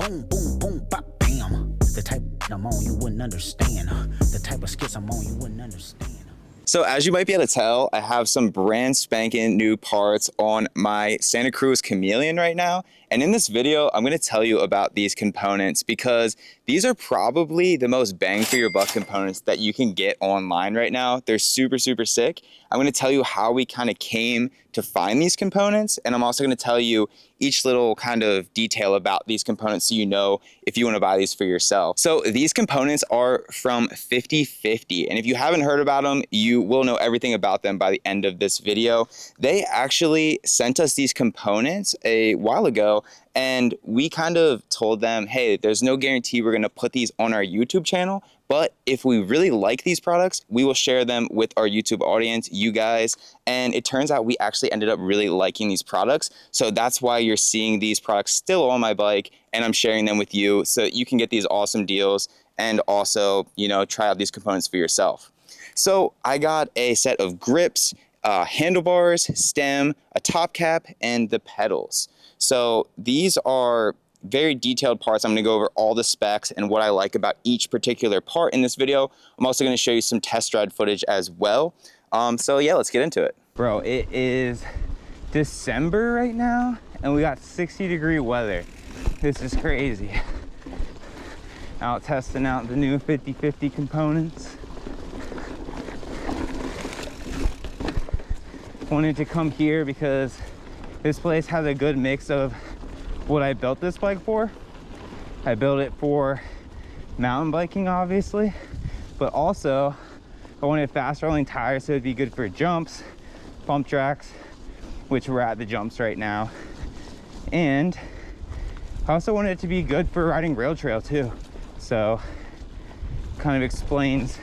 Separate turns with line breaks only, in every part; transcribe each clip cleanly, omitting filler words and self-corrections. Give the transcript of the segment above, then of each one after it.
boom, boom, boom, bop, bam. The type I'm on you wouldn't understand. The type of skits I'm on you wouldn't understand.
So as you might be able to tell, I have some brand spanking new parts on my Santa Cruz Chameleon right now. And in this video, I'm gonna tell you about these components because these are probably the most bang for your buck components that you can get online right now. They're super, super sick. I'm gonna tell you how we kind of came to find these components. And I'm also gonna tell you each little kind of detail about these components so you know if you wanna buy these for yourself. So these components are from 50/50. And if you haven't heard about them, you will know everything about them by the end of this video. They actually sent us these components a while ago, and we kind of told them, hey, there's no guarantee we're gonna put these on our YouTube channel, but if we really like these products, we will share them with our YouTube audience, you guys. And it turns out we actually ended up really liking these products. So that's why you're seeing these products still on my bike, and I'm sharing them with you so you can get these awesome deals and also, you know, try out these components for yourself. So I got a set of grips, handlebars, stem, a top cap, and the pedals. So these are very detailed parts. I'm gonna go over all the specs and what I like about each particular part in this video. I'm also gonna show you some test ride footage as well. So yeah, let's get into it. Bro, it is December right now, and we got 60-degree weather. This is crazy. Out testing out the new 50/50 components. Wanted to come here because this place has a good mix of what I built this bike for. I built it for mountain biking, obviously, but also I wanted fast rolling tires so it'd be good for jumps, bump tracks, which we're at the jumps right now. And I also wanted it to be good for riding rail trail too. So kind of explains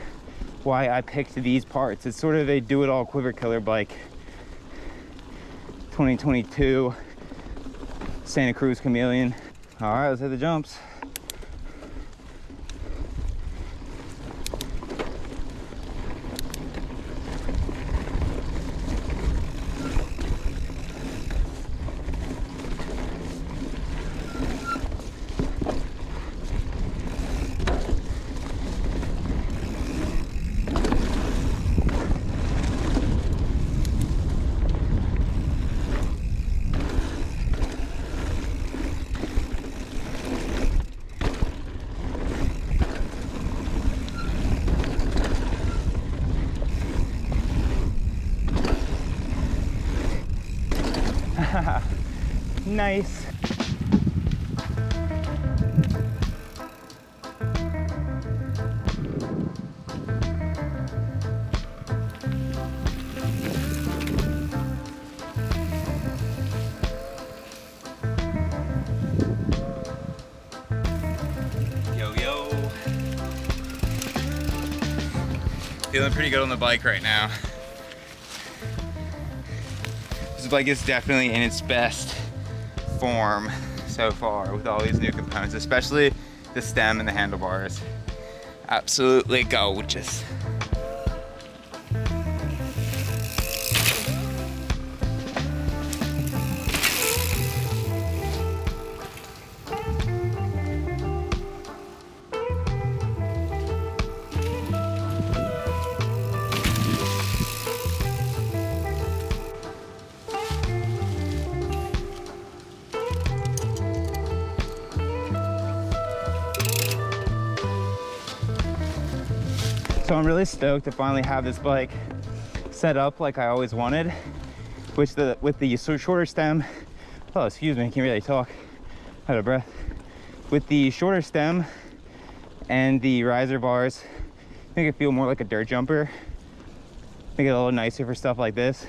why I picked these parts. It's sort of a do-it-all quiver killer bike. 2022 Santa Cruz Chameleon. All right, let's hit the jumps. Nice. Yo, yo. Feeling pretty good on the bike right now. This bike is definitely in its best form so far with all these new components, especially the stem and the handlebars. Absolutely gorgeous. So I'm really stoked to finally have this bike set up like I always wanted, with the shorter stem. Oh, excuse me, I can't really talk, out of breath. With the shorter stem and the riser bars, make it feel more like a dirt jumper. Make it a little nicer for stuff like this.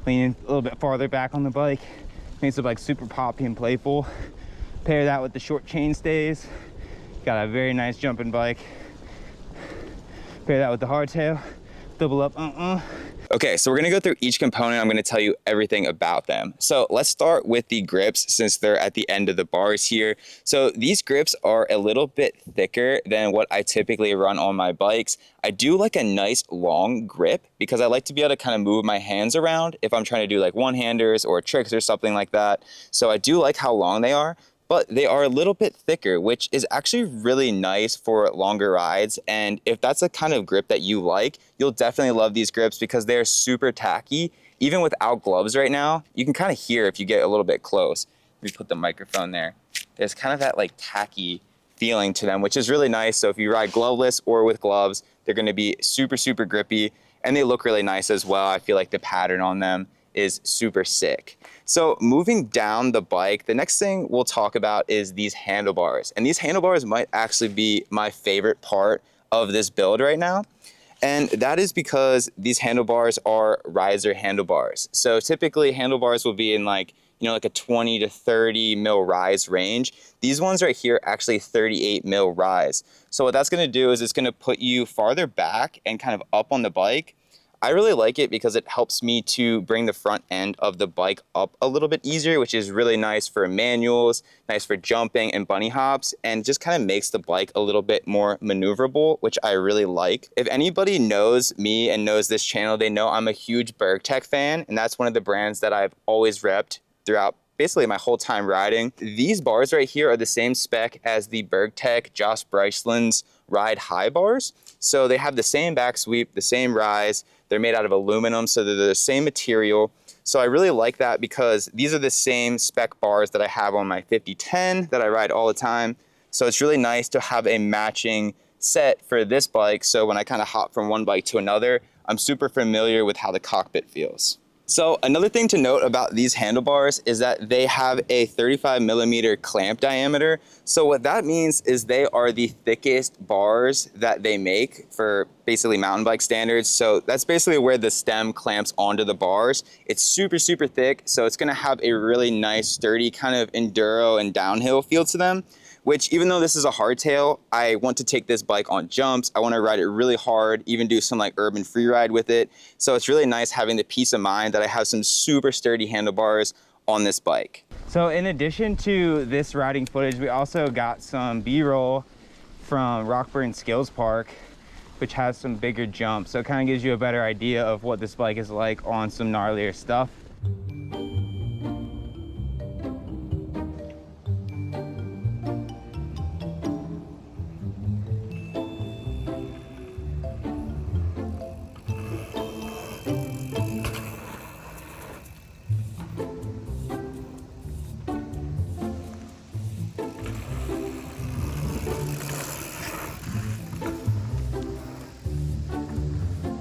Leaning a little bit farther back on the bike, makes it like super poppy and playful. Pair that with the short chain stays, got a very nice jumping bike. Pair that with the hardtail, double up, Okay, so we're gonna go through each component. I'm gonna tell you everything about them. So let's start with the grips since they're at the end of the bars here. So these grips are a little bit thicker than what I typically run on my bikes. I do like a nice long grip because I like to be able to kind of move my hands around if I'm trying to do like one-handers or tricks or something like that. So I do like how long they are. but they are a little bit thicker, which is actually really nice for longer rides. And if that's a kind of grip that you like, you'll definitely love these grips because they're super tacky. Even without gloves right now, you can kind of hear if you get a little bit close. We put the microphone there. There's kind of that like tacky feeling to them, which is really nice. So if you ride gloveless or with gloves, they're gonna be super, super grippy, and they look really nice as well. I feel like the pattern on them is super sick. So moving down the bike, the next thing we'll talk about is these handlebars. And these handlebars might actually be my favorite part of this build right now. And that is because these handlebars are riser handlebars. So typically handlebars will be in like a 20 to 30 mil rise range. These ones right here actually 38 mil rise. So what that's gonna do is it's gonna put you farther back and kind of up on the bike. I really like it because it helps me to bring the front end of the bike up a little bit easier, which is really nice for manuals, nice for jumping and bunny hops, and just kind of makes the bike a little bit more maneuverable, which I really like. If anybody knows me and knows this channel, they know I'm a huge BergTech fan, and that's one of the brands that I've always repped throughout basically my whole time riding. These bars right here are the same spec as the BergTech Josh Bryceland's Ride High bars. So they have the same back sweep, the same rise. They're made out of aluminum, so they're the same material. So I really like that because these are the same spec bars that I have on my 5010 that I ride all the time. So it's really nice to have a matching set for this bike. So when I kind of hop from one bike to another, I'm super familiar with how the cockpit feels. So another thing to note about these handlebars is that they have a 35 millimeter clamp diameter. So what that means is they are the thickest bars that they make for basically mountain bike standards. So that's basically where the stem clamps onto the bars. It's super, super thick. So it's gonna have a really nice, sturdy kind of enduro and downhill feel to them, which even though this is a hardtail, I want to take this bike on jumps. I want to ride it really hard, even do some like urban free ride with it. So it's really nice having the peace of mind that I have some super sturdy handlebars on this bike. So in addition to this riding footage, we also got some B-roll from Rockburn Skills Park, which has some bigger jumps. So it kind of gives you a better idea of what this bike is like on some gnarlier stuff.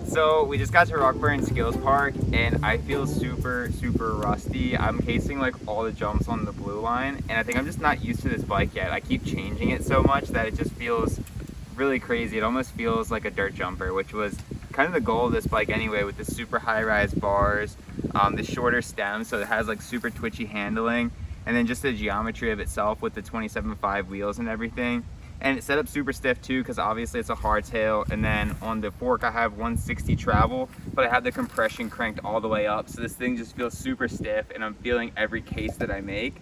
So we just got to Rockburn Skills Park and I feel super, super rusty. I'm casing like all the jumps on the blue line and I think I'm just not used to this bike yet. I keep changing it so much that it just feels really crazy. It almost feels like a dirt jumper, which was kind of the goal of this bike anyway, with the super high rise bars, the shorter stem, so it has like super twitchy handling, and then just the geometry of itself with the 27.5 wheels and everything. And it's set up super stiff too, because obviously it's a hardtail. And then on the fork I have 160 travel, but I have the compression cranked all the way up, so this thing just feels super stiff and I'm feeling every case that I make.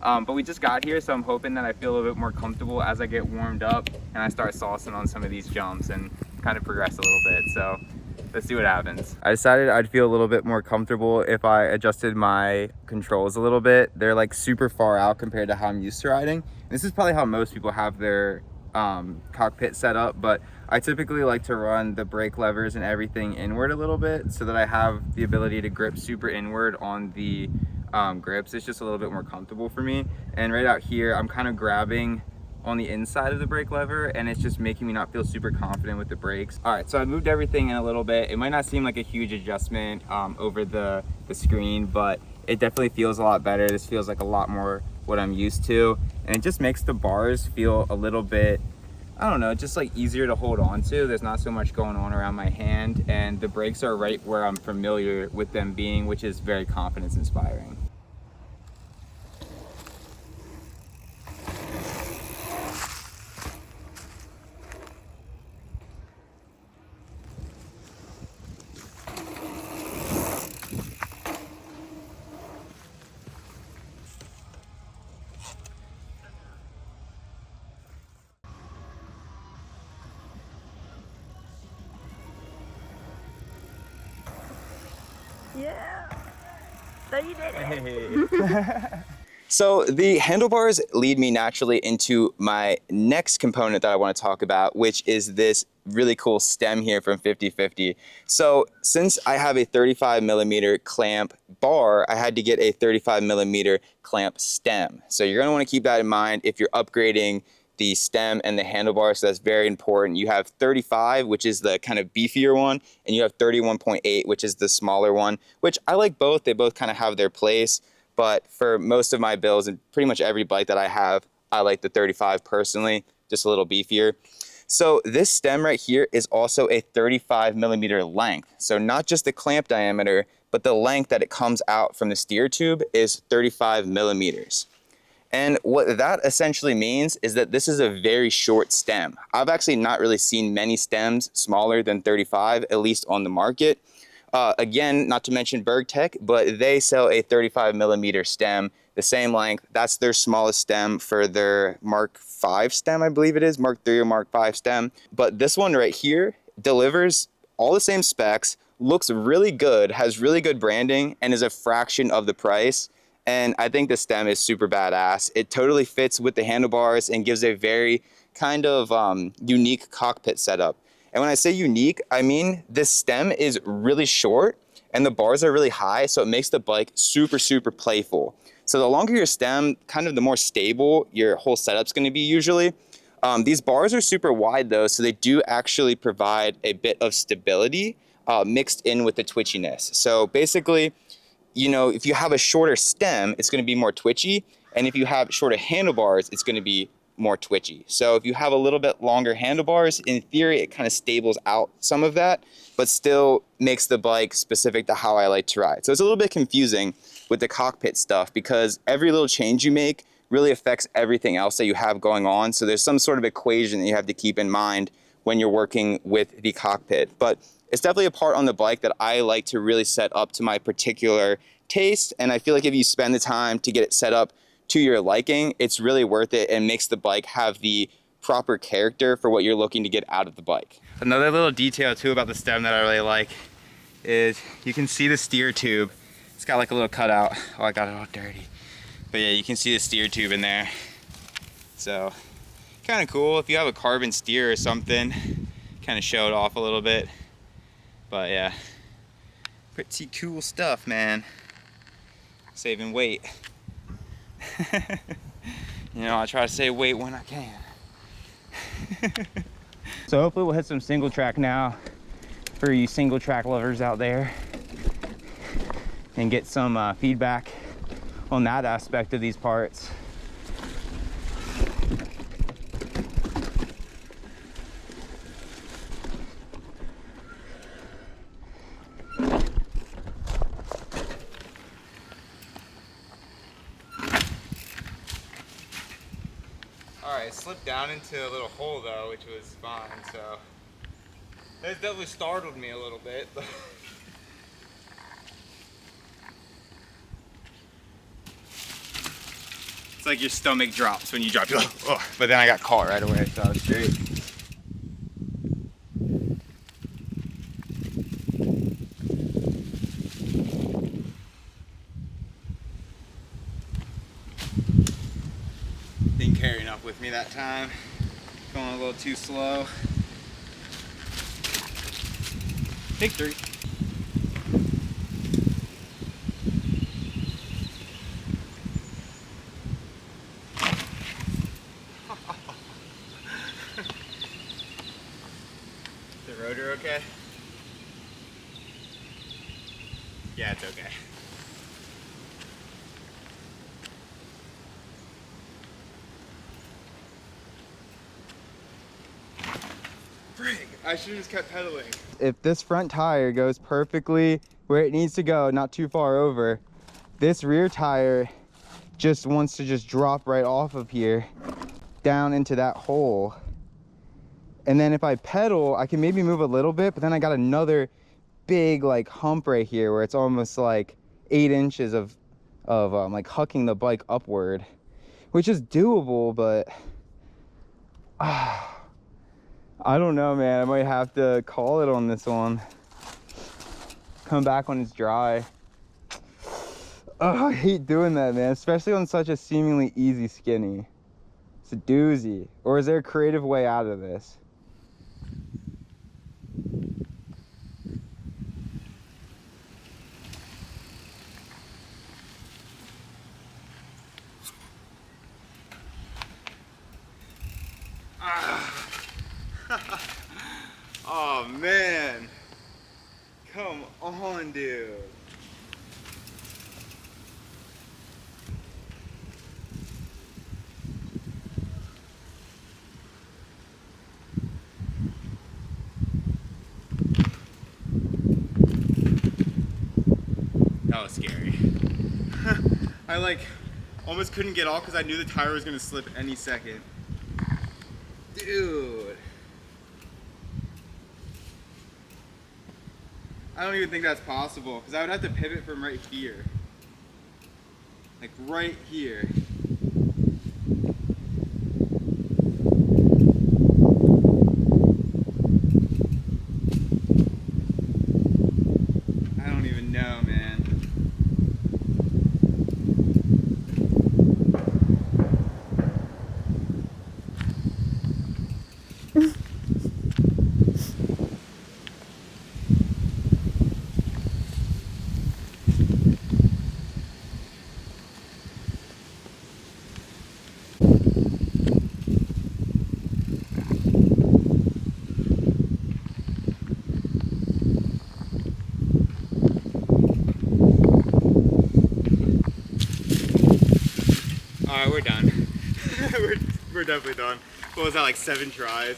But we just got here, so I'm hoping that I feel a little bit more comfortable as I get warmed up and I start saucing on some of these jumps and kind of progress a little bit. So let's see what happens. I decided I'd feel a little bit more comfortable if I adjusted my controls a little bit. They're like super far out compared to how I'm used to riding. This is probably how most people have their cockpit set up, but I typically like to run the brake levers and everything inward a little bit so that I have the ability to grip super inward on the grips. It's just a little bit more comfortable for me. And right out here, I'm kind of grabbing on the inside of the brake lever and it's just making me not feel super confident with the brakes. All right, so I moved everything in a little bit. It might not seem like a huge adjustment over the screen, but it definitely feels a lot better. This feels like a lot more what I'm used to. And it just makes the bars feel a little bit, I don't know, just like easier to hold on to. There's not so much going on around my hand, and the brakes are right where I'm familiar with them being, which is very confidence inspiring.
Yeah. So you did it.
Hey. So the handlebars lead me naturally into my next component that I want to talk about, which is this really cool stem here from 50/50. So since I have a 35 millimeter clamp bar, I had to get a 35 millimeter clamp stem. So you're going to want to keep that in mind if you're upgrading the stem and the handlebars. So that's very important. You have 35, which is the kind of beefier one, and you have 31.8, which is the smaller one, which I like both. They both kind of have their place. But for most of my builds and pretty much every bike that I have, I like the 35 personally, just a little beefier. So this stem right here is also a 35 millimeter length. So not just the clamp diameter, but the length that it comes out from the steer tube is 35 millimeters. And what that essentially means is that this is a very short stem. I've actually not really seen many stems smaller than 35, at least on the market. Again, not to mention BergTech, but they sell a 35 millimeter stem, the same length. That's their smallest stem for their Mark 5 stem, I believe it is, Mark 3 or Mark 5 stem. But this one right here delivers all the same specs, looks really good, has really good branding, and is a fraction of the price. And I think the stem is super badass. It totally fits with the handlebars and gives a very kind of unique cockpit setup. And when I say unique, I mean this stem is really short and the bars are really high, so it makes the bike super, super playful. So the longer your stem, kind of the more stable your whole setup's gonna be usually. These bars are super wide though, so they do actually provide a bit of stability mixed in with the twitchiness. So basically, you know, if you have a shorter stem, it's gonna be more twitchy. And if you have shorter handlebars, it's gonna be more twitchy. So if you have a little bit longer handlebars, in theory, it kind of stables out some of that, but still makes the bike specific to how I like to ride. So it's a little bit confusing with the cockpit stuff because every little change you make really affects everything else that you have going on. So there's some sort of equation that you have to keep in mind when you're working with the cockpit. But it's definitely a part on the bike that I like to really set up to my particular taste. And I feel like if you spend the time to get it set up to your liking, it's really worth it and makes the bike have the proper character for what you're looking to get out of the bike. Another little detail too about the stem that I really like is you can see the steer tube. It's got like a little cutout. Oh, I got it all dirty. But yeah, you can see the steer tube in there. So kind of cool if you have a carbon steer or something, kind of show it off a little bit. But yeah, pretty cool stuff, man. Saving weight. You know, I try to save weight when I can. So hopefully we'll hit some single track now for you single track lovers out there and get some feedback on that aspect of these parts. Alright, slipped down into a little hole though, which was fine, so that definitely startled me a little bit. It's like your stomach drops when you drop, you're like, oh, but then I got caught right away, so I was straight. Didn't carry enough with me that time. Going a little too slow. Victory. The rotor okay? Yeah, it's okay. Frig, I should have just kept pedaling. If this front tire goes perfectly where it needs to go, not too far over, this rear tire just wants to just drop right off of here down into that hole. And then if I pedal, I can maybe move a little bit, but then I got another big like hump right here where it's almost like 8 inches of like hucking the bike upward, which is doable, but I don't know, man. I might have to call it on this one. Come back when it's dry. Oh, I hate doing that, man, especially on such a seemingly easy skinny. It's a doozy. Or is there a creative way out of this? Oh man, come on, dude. That was scary. I like almost couldn't get off because I knew the tire was gonna slip any second. Dude. I don't even think that's possible because I would have to pivot from right here. Like right here. I don't even know, man. Alright, we're done. we're definitely done. What was that, like 7 tries?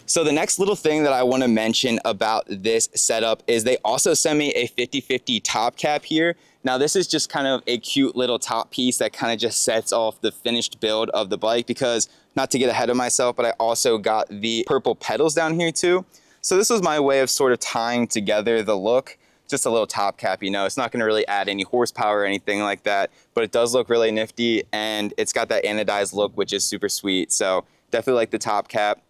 So the next little thing that I want to mention about this setup is they also sent me a 50/50 top cap here. Now this is just kind of a cute little top piece that kind of just sets off the finished build of the bike because, not to get ahead of myself, but I also got the purple pedals down here too. So this was my way of sort of tying together the look. Just a little top cap, you know, it's not gonna really add any horsepower or anything like that, but it does look really nifty and it's got that anodized look, which is super sweet. So definitely like the top cap.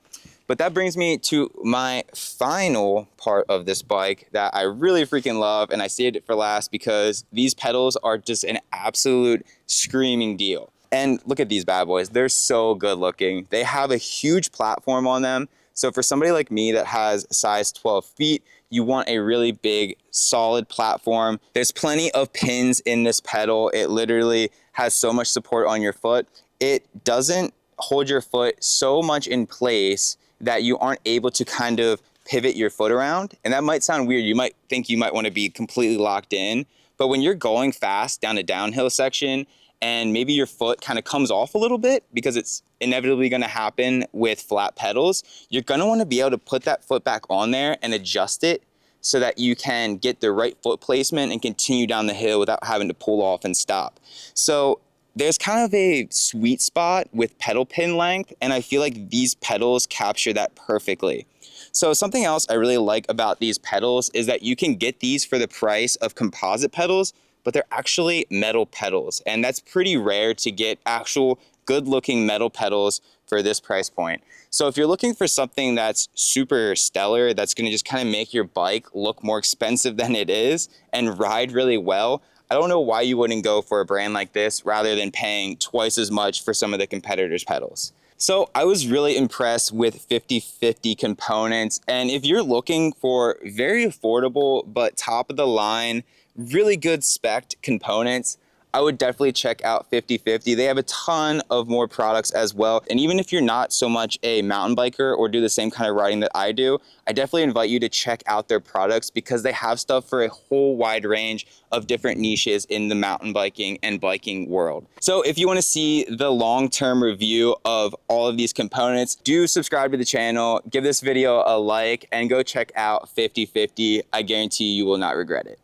But that brings me to my final part of this bike that I really freaking love, and I saved it for last because these pedals are just an absolute screaming deal. And look at these bad boys, they're so good looking. They have a huge platform on them. So for somebody like me that has size 12 feet, you want a really big, solid platform. There's plenty of pins in this pedal. It literally has so much support on your foot. It doesn't hold your foot so much in place that you aren't able to kind of pivot your foot around. And that might sound weird. You might think you might want to be completely locked in, but when you're going fast down a downhill section and maybe your foot kind of comes off a little bit, because it's inevitably going to happen with flat pedals, you're going to want to be able to put that foot back on there and adjust it so that you can get the right foot placement and continue down the hill without having to pull off and stop. So there's kind of a sweet spot with pedal pin length, and I feel like these pedals capture that perfectly. So something else I really like about these pedals is that you can get these for the price of composite pedals, but they're actually metal pedals, and that's pretty rare to get actual good looking metal pedals for this price point. So if you're looking for something that's super stellar, that's gonna just kind of make your bike look more expensive than it is and ride really well, I don't know why you wouldn't go for a brand like this rather than paying twice as much for some of the competitors' pedals. So I was really impressed with 50/50 components, and if you're looking for very affordable but top of the line, really good spec'd components, I would definitely check out 50/50. They have a ton of more products as well. And even if you're not so much a mountain biker or do the same kind of riding that I do, I definitely invite you to check out their products because they have stuff for a whole wide range of different niches in the mountain biking and biking world. So if you want to see the long-term review of all of these components, do subscribe to the channel, give this video a like, and go check out 50/50. I guarantee you will not regret it.